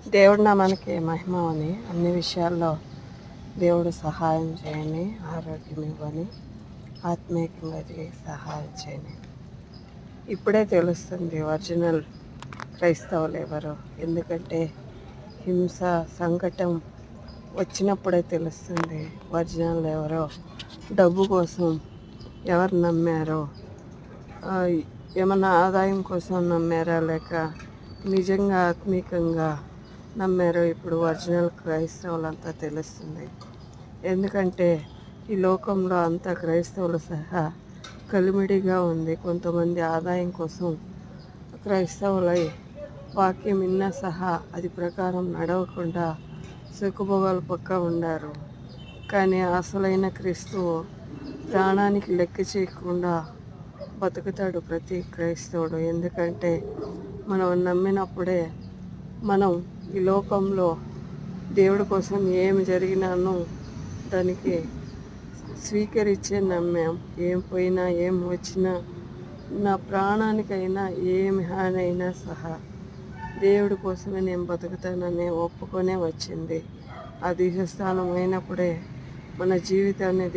దేవుడు నామానికి మహిమ అని అన్ని విషయాల్లో దేవుడు సహాయం చేయని, ఆరోగ్యం ఇవ్వని, ఆత్మీయంగా ఎదిగే సహాయం చేయని. ఇప్పుడే తెలుస్తుంది ఒరిజినల్ క్రైస్తవులు ఎవరో. ఎందుకంటే హింస సంకటం వచ్చినప్పుడే తెలుస్తుంది ఒరిజినల్ ఎవరో. డబ్బు కోసం ఎవరు నమ్మారో, ఏమన్నా ఆదాయం కోసం నమ్మారా, లేక నిజంగా ఆత్మీకంగా నమ్మారో ఇప్పుడు ఒరిజినల్ క్రైస్తవులంతా తెలుస్తుంది. ఎందుకంటే ఈ లోకంలో అంతా క్రైస్తవులు సహా కలిమిడిగా ఉంది. కొంతమంది ఆదాయం కోసం క్రైస్తవులై వాక్యం విన్నా సహా అది ప్రకారం నడవకుండా సుఖభోగాలు పక్క ఉండారు. కానీ అసలైన క్రీస్తువు ప్రాణానికి లెక్క చేయకుండా బతుకుతాడు ప్రతి క్రైస్తవుడు. ఎందుకంటే మనం నమ్మినప్పుడే మనం ఈ లోకంలో దేవుడి కోసం ఏమి జరిగినానో దానికి స్వీకరించే నమ్మాం. ఏం పోయినా ఏం వచ్చినా, నా ప్రాణానికైనా ఏమి హాని అయినా సహా దేవుడి కోసమే నేను బతుకుతానని ఒప్పుకొనే వచ్చింది. ఆ దీర్ఘస్థానం అయినప్పుడే మన జీవితాన్ని